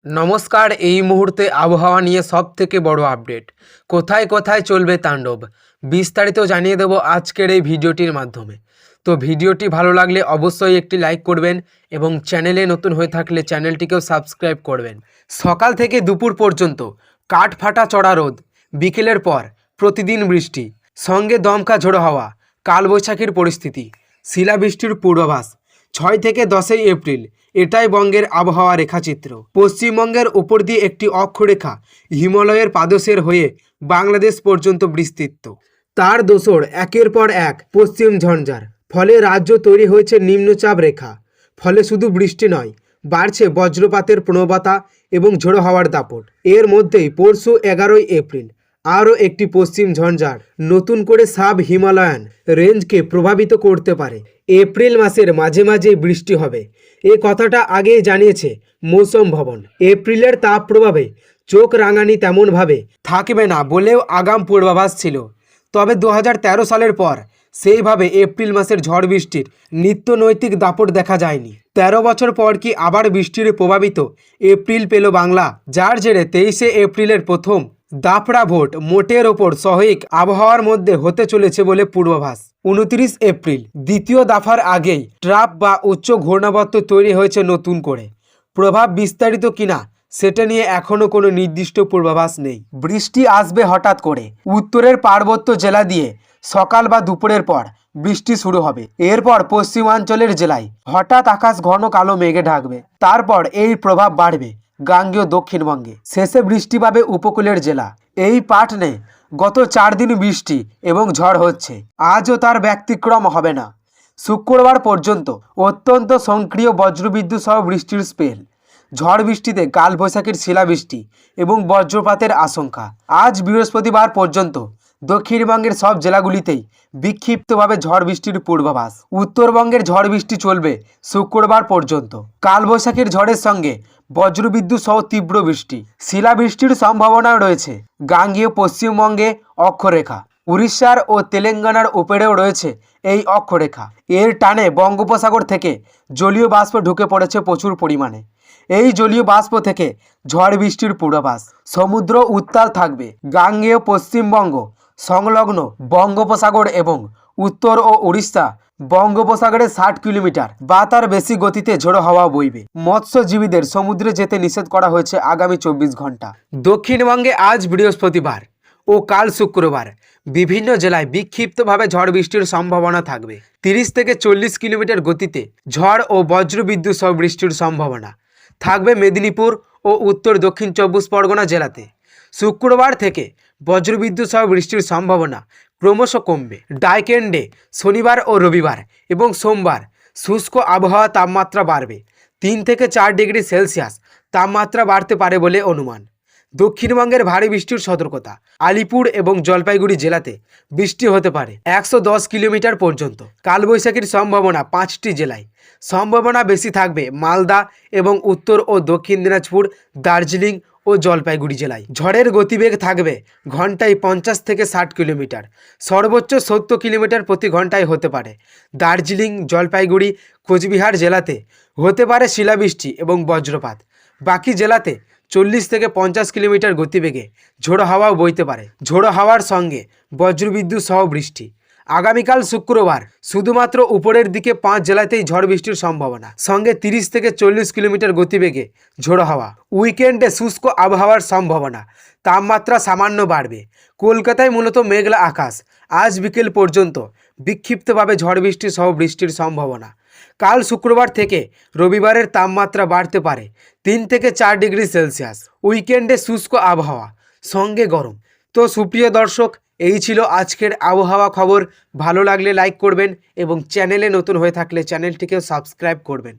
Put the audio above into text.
নমস্কার। এই মুহূর্তে আবহাওয়া নিয়ে সবথেকে বড় আপডেট, কোথায় কোথায় চলবে তাণ্ডব, বিস্তারিত জানিয়ে দেব আজকের এই ভিডিওটির মাধ্যমে। তো ভিডিওটি ভালো লাগলে অবশ্যই একটি লাইক করবেন এবং চ্যানেলে নতুন হয়ে থাকলে চ্যানেলটিকেও সাবস্ক্রাইব করবেন। সকাল থেকে দুপুর পর্যন্ত কাঠ ফাটা চড়া রোদ, বিকেলের পর প্রতিদিন বৃষ্টি, সঙ্গে দমকা ঝোড়ো হাওয়া, কালবৈশাখীর পরিস্থিতি, শিলাবৃষ্টির পূর্বাভাস। 6 থেকে 10 এপ্রিল এটাই বঙ্গের আবহাওয়া রেখাচিত্র। পশ্চিমবঙ্গের উপর দিয়ে একটি অক্ষরেখা হিমালয়ের পাদদেশের হয়ে বাংলাদেশ পর্যন্ত বিস্তৃত। তার দোসর একের পর এক পশ্চিম ঝঞ্ঝার, ফলে রাজ্য তৈরি হয়েছে নিম্নচাপ রেখা। ফলে শুধু বৃষ্টি নয়, বাড়ছে বজ্রপাতের প্রবণতা এবং ঝোড়ো হাওয়ার দাপট। এর মধ্যেই পরশু 11 এপ্রিল আরও একটি পশ্চিম ঝঞ্ঝার নতুন করে সাব হিমালয়ান রেঞ্জকে প্রভাবিত করতে পারে। এপ্রিল মাসের মাঝে মাঝে বৃষ্টি হবে, এ কথাটা আগেই জানিয়েছে মৌসুম ভবন। এপ্রিলের তাপ প্রভাবে চোখ রাঙানি তেমনভাবে থাকবে না বলেও আগাম পূর্বাভাস ছিল। তবে 2013 সালের পর সেইভাবে এপ্রিল মাসের ঝড় বৃষ্টির নিত্য নৈতিক দাপট দেখা যায়নি। 13 বছর পর কি আবার বৃষ্টির প্রভাবিত এপ্রিল পেল বাংলা, যার জেরে 23 এপ্রিলের প্রথম দাপড়া ভোট মোটের ওপর সহায়ক আবহাওয়ার মধ্যে হতে চলেছে বলে পূর্বাভাস। 29 এপ্রিল দ্বিতীয় দফার আগেই ট্রাপ বা উচ্চ ঘূর্ণাবর্ত তৈরি হয়েছে নতুন করে। প্রভাব বিস্তারিত কিনা সেটা নিয়ে এখনও কোনো নির্দিষ্ট পূর্বাভাস নেই। বৃষ্টি আসবে হঠাৎ করে, উত্তরের পার্বত্য জেলা দিয়ে সকাল বা দুপুরের পর বৃষ্টি শুরু হবে। এরপর পশ্চিমাঞ্চলের জেলায় হঠাৎ আকাশ ঘন কালো মেঘে ঢাকবে। তারপর এই প্রভাব বাড়বে গাঙ্গেয় দক্ষিণবঙ্গে, শেষে বৃষ্টি পাবে উপকূলের জেলা। এই প্যাটার্নে গত 4 দিন বৃষ্টি এবং ঝড় হচ্ছে, আজও তার ব্যতিক্রম হবে না। শুক্রবার পর্যন্ত অত্যন্ত সক্রিয় বজ্রবিদ্যুৎ সহ বৃষ্টির স্পেল, ঝড় বৃষ্টিতে কালবৈশাখীর শিলাবৃষ্টি এবং বজ্রপাতের আশঙ্কা। আজ বৃহস্পতিবার পর্যন্ত দক্ষিণবঙ্গের সব জেলাগুলিতেই বিক্ষিপ্তভাবে ঝড় বৃষ্টির পূর্বাভাস। উত্তরবঙ্গের ঝড় বৃষ্টি চলবে শুক্রবার পর্যন্ত। কালবৈশাখীর ঝড়ের সঙ্গে বজ্রবিদ্যুৎ সহ তীব্র বৃষ্টি, শিলাবৃষ্টির সম্ভাবনা রয়েছে গাঙ্গেয় পশ্চিমবঙ্গে অক্ষরেখা। উড়িষ্যার ও তেলেঙ্গানার উপরেও রয়েছে এই অক্ষরেখা। এর টানে বঙ্গোপসাগর থেকে জলীয় বাষ্প ঢুকে পড়েছে প্রচুর পরিমাণে। এই জলীয় বাষ্প থেকে ঝড় বৃষ্টির পূর্বাভাস। সমুদ্র উত্তাল থাকবে গাঙ্গেয় পশ্চিমবঙ্গ সংলগ্ন বঙ্গোপসাগর এবং উত্তর ও উড়িষ্যা বঙ্গোপসাগরে 60 কিলোমিটার বা তার বেশি গতিতে ঝোড়ো হাওয়া বইবে। মৎস্যজীবীদের সমুদ্রে যেতে নিষেধ করা হয়েছে আগামী 24 ঘন্টা। দক্ষিণবঙ্গে আজ বৃহস্পতিবার ও কাল শুক্রবার বিভিন্ন জেলায় বিক্ষিপ্তভাবে ঝড় বৃষ্টির সম্ভাবনা থাকবে। 30 থেকে 40 কিলোমিটার গতিতে ঝড় ও বজ্রবিদ্যুৎ সহ বৃষ্টির সম্ভাবনা থাকবে মেদিনীপুর ও উত্তর দক্ষিণ 24 পরগনা জেলাতে। শুক্রবার থেকে বজ্রবিদ্যুৎ সহ বৃষ্টির সম্ভাবনা ক্রমশ কমবে। ডাইকেন্ডে শনিবার ও রবিবার এবং সোমবার শুষ্ক আবহাওয়া, তাপমাত্রা বাড়বে 3 থেকে 4 ডিগ্রি সেলসিয়াস তাপমাত্রা বাড়তে পারে বলে অনুমান। দক্ষিণবঙ্গের ভারী বৃষ্টির সতর্কতা, আলিপুর এবং জলপাইগুড়ি জেলাতে বৃষ্টি হতে পারে 110 কিলোমিটার পর্যন্ত। কালবৈশাখীর সম্ভাবনা 5টি জেলায়, সম্ভাবনা বেশি থাকবে মালদা এবং উত্তর ও দক্ষিণ দিনাজপুর, দার্জিলিং ও জলপাইগুড়ি জেলায়। ঝড়ের গতিবেগ থাকবে ঘন্টায় 50 থেকে 60 কিলোমিটার, সর্বোচ্চ 70 কিলোমিটার প্রতি ঘন্টায় হতে পারে। দার্জিলিং, জলপাইগুড়ি, কোচবিহার জেলাতে হতে পারে শিলাবৃষ্টি এবং বজ্রপাত। বাকি জেলাতে 40 থেকে 50 কিলোমিটার গতিবেগে ঝোড়ো হাওয়াও বইতে পারে। ঝোড়ো হাওয়ার সঙ্গে বজ্রবিদ্যুৎ সহ বৃষ্টি। আগামীকাল শুক্রবার শুধুমাত্র উপরের দিকে 5 জেলাতেই ঝড় বৃষ্টির সম্ভাবনা, সঙ্গে 30 থেকে 40 কিলোমিটার গতিবেগে ঝোড়ো হাওয়া। উইকেন্ডে শুষ্ক আবহাওয়ার সম্ভাবনা, তাপমাত্রা সামান্য বাড়বে। কলকাতায় মূলত মেঘলা আকাশ, আজ বিকেল পর্যন্ত বিক্ষিপ্তভাবে ঝড় বৃষ্টি সহ বৃষ্টির সম্ভাবনা। কাল শুক্রবার থেকে রবিবারের তাপমাত্রা বাড়তে পারে 3 থেকে 4 ডিগ্রি সেলসিয়াস। উইকেন্ডে শুষ্ক আবহাওয়া, সঙ্গে গরম। তো সুপ্রিয় দর্শক, এই ছিল আজকের আবহাওয়া খবর। ভালো লাগলে লাইক করবেন এবং চ্যানেলে নতুন হয়ে থাকলে চ্যানেলটিকেও সাবস্ক্রাইব করবেন।